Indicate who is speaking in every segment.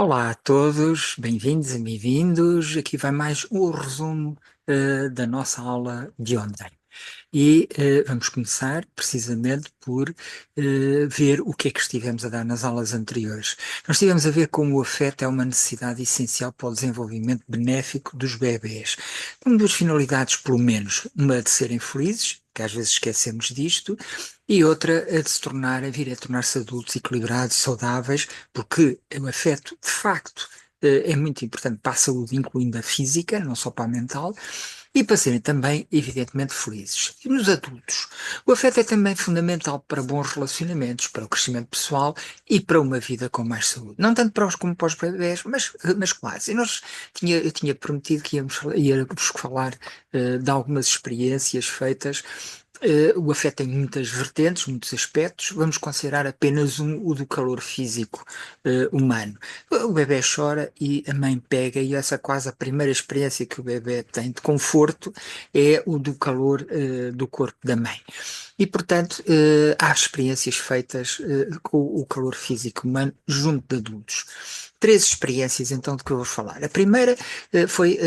Speaker 1: Olá a todos, bem-vindos e bem-vindos. Aqui vai mais um resumo da nossa aula de ontem. Vamos começar precisamente por ver o que é que estivemos a dar nas aulas anteriores. Nós estivemos a ver como o afeto é uma necessidade essencial para o desenvolvimento benéfico dos bebés. Com duas finalidades, pelo menos, uma de serem felizes, que às vezes esquecemos disto, e outra a de se tornar, a vir a tornar-se adultos equilibrados, saudáveis, porque o afeto, de facto, é muito importante para a saúde, incluindo a física, não só para a mental, e para serem também, evidentemente, felizes. E nos adultos, o afeto é também fundamental para bons relacionamentos, para o crescimento pessoal e para uma vida com mais saúde. Não tanto para os como para os bebés, mas quase. Eu tinha prometido que íamos falar de algumas experiências feitas. O afeto tem muitas vertentes, muitos aspectos. Vamos considerar apenas um, o do calor físico humano. O bebé chora e a mãe pega, e essa é quase a primeira experiência que o bebé tem de conforto, é o do calor do corpo da mãe. E, portanto, há experiências feitas com o calor físico humano junto de adultos. Três experiências, então, de que eu vou falar. A primeira foi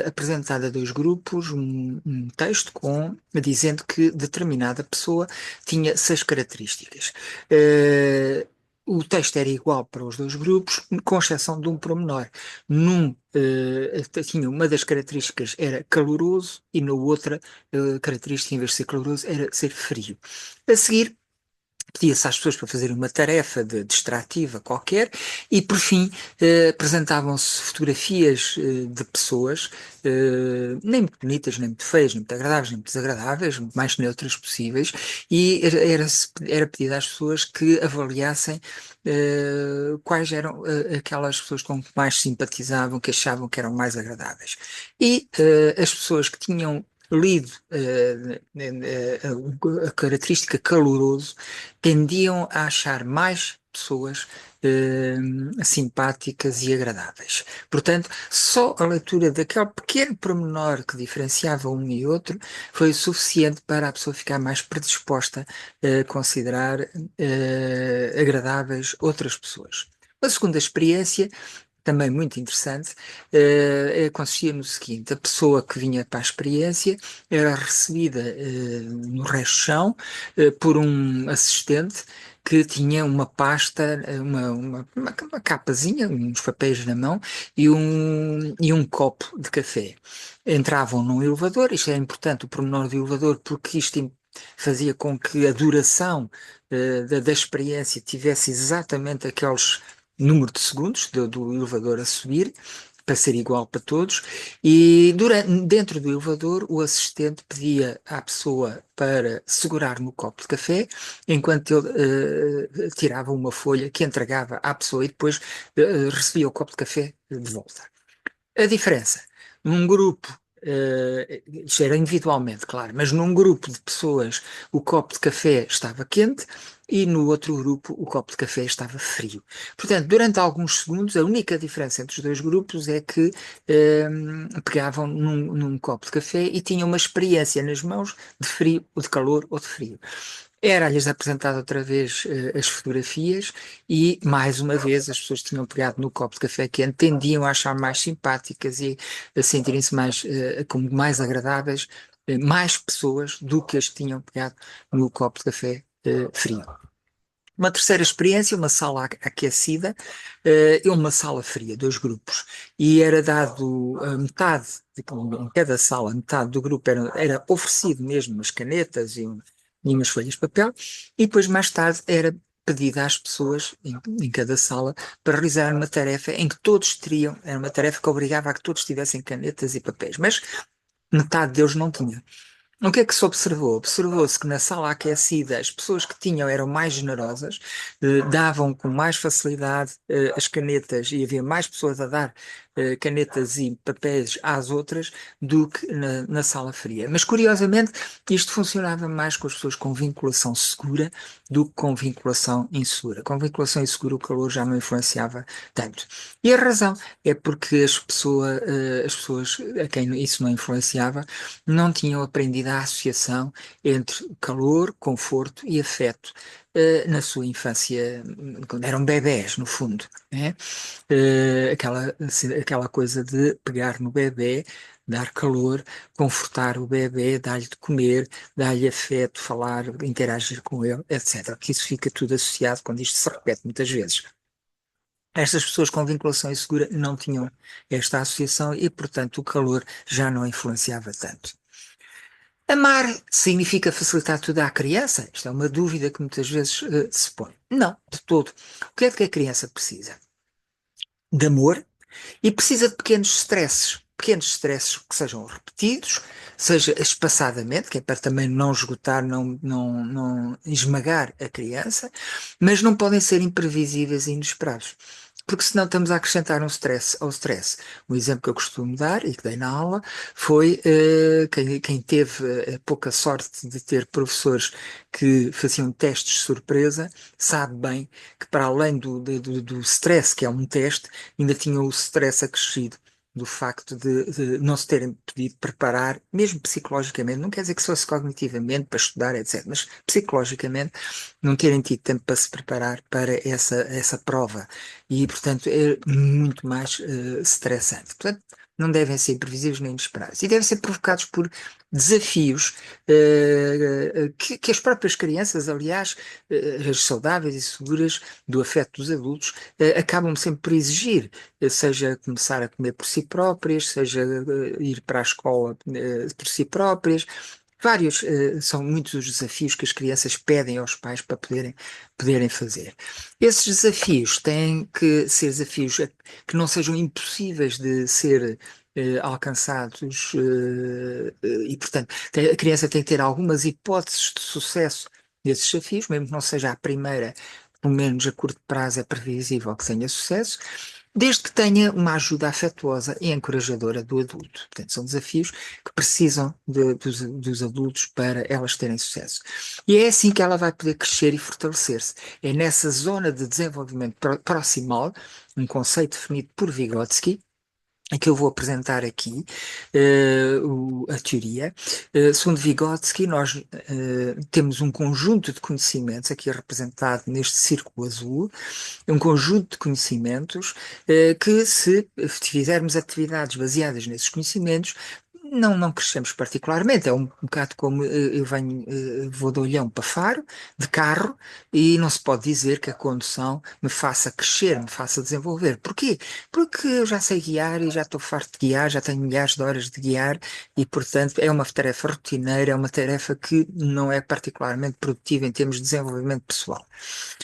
Speaker 1: apresentada a dois grupos, um texto dizendo que determinada pessoa tinha seis características. Eh, o texto era igual para os dois grupos, com exceção de um pormenor. Tinha uma das características era caloroso e na outra característica, em vez de ser caloroso, era ser frio. A seguir, pedia-se às pessoas para fazerem uma tarefa distrativa qualquer e, por fim, apresentavam-se fotografias de pessoas, nem muito bonitas, nem muito feias, nem muito agradáveis, nem muito desagradáveis, o mais neutras possíveis, e era pedido às pessoas que avaliassem quais eram aquelas pessoas com que mais simpatizavam, que achavam que eram mais agradáveis. E as pessoas que tinham lido a característica caloroso tendiam a achar mais pessoas simpáticas e agradáveis. Portanto, só a leitura daquele pequeno pormenor que diferenciava um e outro foi o suficiente para a pessoa ficar mais predisposta a considerar agradáveis outras pessoas. A segunda experiência, também muito interessante, consistia no seguinte: a pessoa que vinha para a experiência era recebida no resto do chão por um assistente que tinha uma pasta, uma capazinha, uns papéis na mão e um copo de café. Entravam num elevador. Isto é importante, o pormenor do elevador, porque fazia com que a duração da experiência tivesse exatamente aqueles número de segundos do elevador a subir, para ser igual para todos, e dentro do elevador o assistente pedia à pessoa para segurar no copo de café, enquanto ele tirava uma folha que entregava à pessoa e depois recebia o copo de café de volta. A diferença, num grupo, isto era individualmente, claro, mas num grupo de pessoas o copo de café estava quente e no outro grupo o copo de café estava frio. Portanto, durante alguns segundos, a única diferença entre os dois grupos é que pegavam num copo de café e tinham uma experiência nas mãos de frio, ou de calor ou de frio. Era-lhes apresentado outra vez as fotografias e, mais uma vez, as pessoas que tinham pegado no copo de café quente tendiam a achar mais simpáticas e a sentirem-se como mais agradáveis, mais pessoas do que as que tinham pegado no copo de café frio. Uma terceira experiência, uma sala aquecida e uma sala fria, dois grupos. E era dado metade, em cada sala, metade do grupo era oferecido mesmo umas canetas e umas folhas de papel, e depois mais tarde era pedida às pessoas em cada sala para realizar uma tarefa em que todos teriam, era uma tarefa que obrigava a que todos tivessem canetas e papéis, mas metade deles não tinha. O que é que se observou? Observou-se que na sala aquecida as pessoas que tinham eram mais generosas, davam com mais facilidade as canetas e havia mais pessoas a dar canetas e papéis às outras do que na sala fria. Mas curiosamente isto funcionava mais com as pessoas com vinculação segura do que com vinculação insegura. Com vinculação insegura o calor já não influenciava tanto. E a razão é porque as pessoas a quem isso não influenciava não tinham aprendido a associação entre calor, conforto e afeto. na sua infância, quando eram bebés, no fundo, né? Aquela coisa de pegar no bebé, dar calor, confortar o bebé, dar-lhe de comer, dar-lhe afeto, falar, interagir com ele, etc. Que isso fica tudo associado quando isto se repete muitas vezes. Estas pessoas com vinculação insegura não tinham esta associação e, portanto, o calor já não influenciava tanto. Amar significa facilitar tudo à criança? Isto é uma dúvida que muitas vezes se põe. Não, de todo. O que a criança precisa? De amor e precisa de pequenos stresses que sejam repetidos, seja espaçadamente, que é para também não esgotar, não esmagar a criança, mas não podem ser imprevisíveis e inesperados. Porque senão estamos a acrescentar um stress ao stress. Um exemplo que eu costumo dar e que dei na aula foi quem teve pouca sorte de ter professores que faziam testes de surpresa, sabe bem que para além do stress, que é um teste, ainda tinham o stress acrescido do facto de não se terem podido preparar, mesmo psicologicamente, não quer dizer que se fosse cognitivamente para estudar, etc., mas psicologicamente não terem tido tempo para se preparar para essa prova. E, portanto, é muito mais estressante. Portanto, não devem ser imprevisíveis nem inesperados. E devem ser provocados por desafios que as próprias crianças, aliás, as saudáveis e seguras do afeto dos adultos, acabam sempre por exigir, seja começar a comer por si próprias, seja ir para a escola por si próprias. Vários, são muitos os desafios que as crianças pedem aos pais para poderem fazer. Esses desafios têm que ser desafios que não sejam impossíveis de ser alcançados e, portanto, a criança tem que ter algumas hipóteses de sucesso nesses desafios, mesmo que não seja a primeira, pelo menos a curto prazo é previsível que tenha sucesso, desde que tenha uma ajuda afetuosa e encorajadora do adulto. Portanto, são desafios que precisam dos adultos para elas terem sucesso. E é assim que ela vai poder crescer e fortalecer-se. É nessa zona de desenvolvimento proximal, um conceito definido por Vygotsky, que eu vou apresentar aqui a teoria. Segundo Vygotsky, nós temos um conjunto de conhecimentos, aqui representado neste círculo azul, um conjunto de conhecimentos que, se fizermos atividades baseadas nesses conhecimentos, não crescemos particularmente. É um bocado como eu venho, vou de Olhão para Faro, de carro, e não se pode dizer que a condução me faça crescer, me faça desenvolver. Porquê? Porque eu já sei guiar e já estou farto de guiar, já tenho milhares de horas de guiar e, portanto, é uma tarefa rotineira, é uma tarefa que não é particularmente produtiva em termos de desenvolvimento pessoal.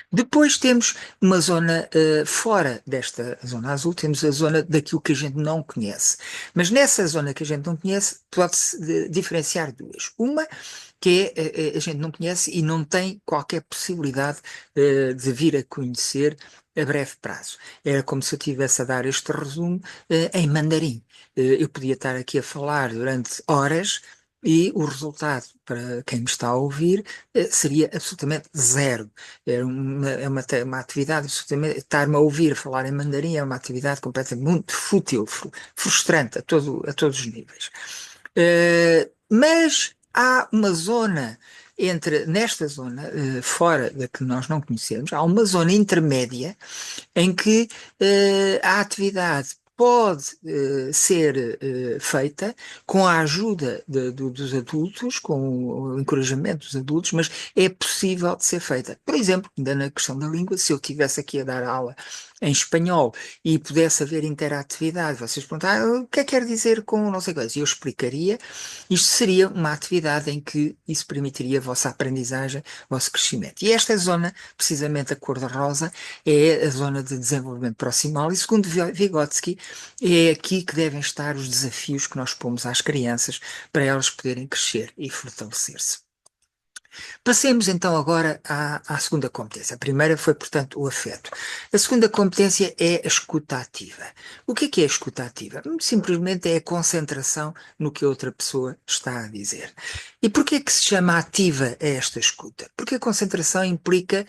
Speaker 1: Depois temos uma zona fora desta zona azul, temos a zona daquilo que a gente não conhece. Mas nessa zona que a gente não conhece, pode-se diferenciar duas. Uma que a gente não conhece e não tem qualquer possibilidade de vir a conhecer a breve prazo. Era como se eu estivesse a dar este resumo em mandarim. Eu podia estar aqui a falar durante horas e o resultado para quem me está a ouvir seria absolutamente zero. É uma atividade absolutamente. Estar-me a ouvir falar em mandarim é uma atividade completamente muito fútil, frustrante a todos os níveis. Mas há uma zona nesta zona, fora da que nós não conhecemos, há uma zona intermédia em que a atividade pode ser feita com a ajuda dos adultos, com o encorajamento dos adultos, mas é possível de ser feita. Por exemplo, ainda na questão da língua, se eu estivesse aqui a dar aula em espanhol e pudesse haver interatividade, vocês perguntaram o que é que quer dizer com não sei o que, eu explicaria. Isto seria uma atividade em que isso permitiria a vossa aprendizagem, o vosso crescimento. E esta zona, precisamente a cor-de-rosa, é a zona de desenvolvimento proximal e, segundo Vygotsky, é aqui que devem estar os desafios que nós pomos às crianças para elas poderem crescer e fortalecer-se. Passemos então agora à segunda competência. A primeira foi, portanto, o afeto. A segunda competência é a escuta ativa. O que é a escuta ativa? Simplesmente é a concentração no que a outra pessoa está a dizer. E porquê é que se chama ativa esta escuta? Porque a concentração implica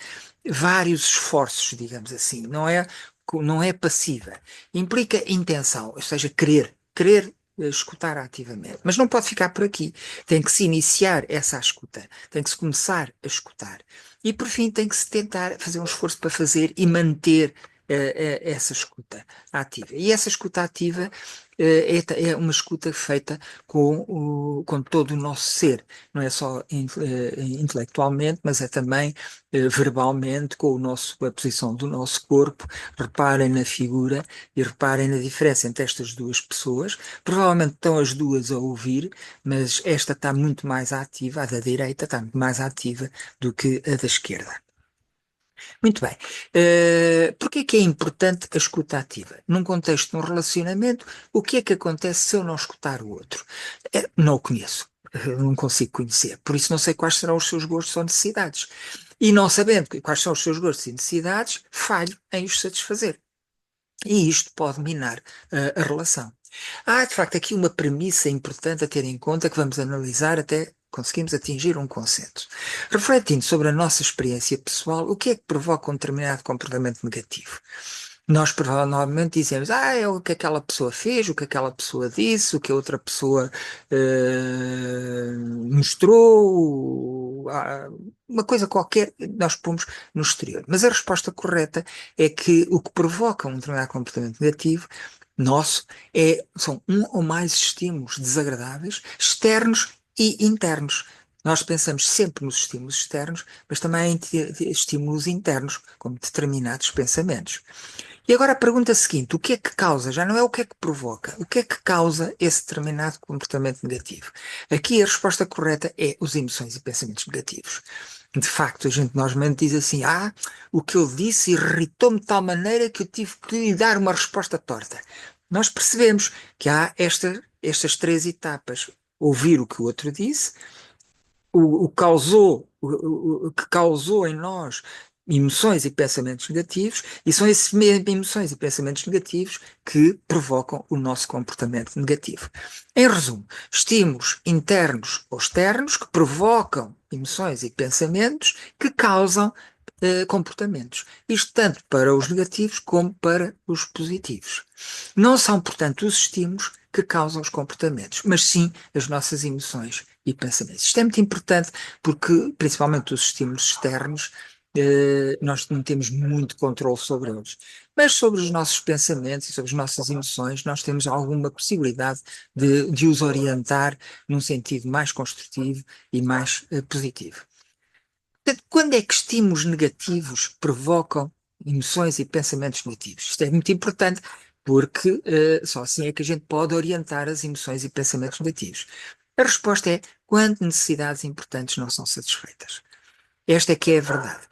Speaker 1: vários esforços, digamos assim, não é passiva. Implica intenção, ou seja, querer escutar ativamente. Mas não pode ficar por aqui. Tem que se iniciar essa escuta. Tem que se começar a escutar. E por fim tem que se tentar fazer um esforço para fazer e manter essa escuta ativa. E essa escuta ativa é uma escuta feita com todo o nosso ser, não é só intelectualmente, mas é também verbalmente, com a posição do nosso corpo. Reparem na figura e reparem na diferença entre estas duas pessoas. Provavelmente estão as duas a ouvir, mas esta está muito mais ativa, a da direita está muito mais ativa do que a da esquerda. Muito bem. Porquê que é importante a escuta ativa? Num contexto de um relacionamento, o que é que acontece se eu não escutar o outro? Não o conheço. Não consigo conhecer. Por isso não sei quais serão os seus gostos ou necessidades. E não sabendo quais são os seus gostos e necessidades, falho em os satisfazer. E isto pode minar a relação. Há, de facto, aqui uma premissa importante a ter em conta que vamos analisar até conseguimos atingir um consenso. Refletindo sobre a nossa experiência pessoal, o que é que provoca um determinado comportamento negativo? Nós provavelmente dizemos, é o que aquela pessoa fez, o que aquela pessoa disse, o que a outra pessoa mostrou, uma coisa qualquer, nós pomos no exterior. Mas a resposta correta é que o que provoca um determinado comportamento negativo nosso são um ou mais estímulos desagradáveis, externos e internos. Nós pensamos sempre nos estímulos externos, mas também em estímulos internos, como determinados pensamentos. E agora a pergunta seguinte: o que é que causa? Já não é o que é que provoca, o que é que causa esse determinado comportamento negativo? Aqui a resposta correta é os emoções e pensamentos negativos. De facto, a gente normalmente diz assim: o que ele disse irritou-me de tal maneira que eu tive que lhe dar uma resposta torta. Nós percebemos que há estas três etapas: ouvir o que o outro disse, o que causou em nós emoções e pensamentos negativos, e são esses mesmos emoções e pensamentos negativos que provocam o nosso comportamento negativo. Em resumo, estímulos internos ou externos que provocam emoções e pensamentos que causam comportamentos. Isto tanto para os negativos como para os positivos. Não são, portanto, os estímulos que causam os comportamentos, mas sim as nossas emoções e pensamentos. Isto é muito importante porque, principalmente os estímulos externos, nós não temos muito controle sobre eles. Mas sobre os nossos pensamentos e sobre as nossas emoções, nós temos alguma possibilidade de os orientar num sentido mais construtivo e mais positivo. Portanto, quando é que estímulos negativos provocam emoções e pensamentos negativos? Isto é muito importante porque só assim é que a gente pode orientar as emoções e pensamentos negativos. A resposta é quando necessidades importantes não são satisfeitas. Esta é que é a verdade.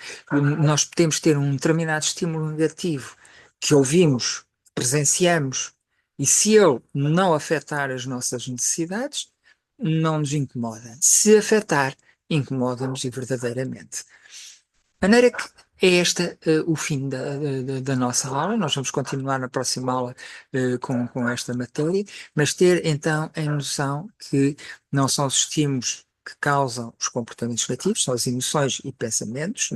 Speaker 1: Nós podemos ter um determinado estímulo negativo que ouvimos, presenciamos, e se ele não afetar as nossas necessidades, não nos incomoda. Se afetar, incomoda-nos e verdadeiramente. De maneira que é este o fim da nossa aula. Nós vamos continuar na próxima aula com esta matéria, mas ter então em noção que não são os estímulos que causam os comportamentos negativos, são as emoções e pensamentos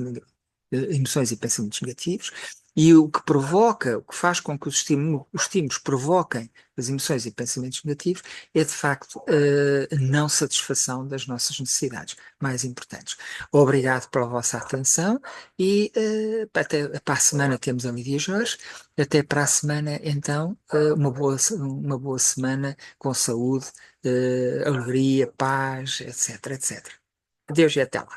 Speaker 1: negativos, e o que provoca, o que faz com que os estímulos provoquem as emoções e pensamentos negativos é de facto a não satisfação das nossas necessidades mais importantes. Obrigado pela vossa atenção e até para a semana temos a Lídia Jorge. Até para a semana, então, uma boa semana com saúde, alegria, paz, etc, etc. Adeus e até lá.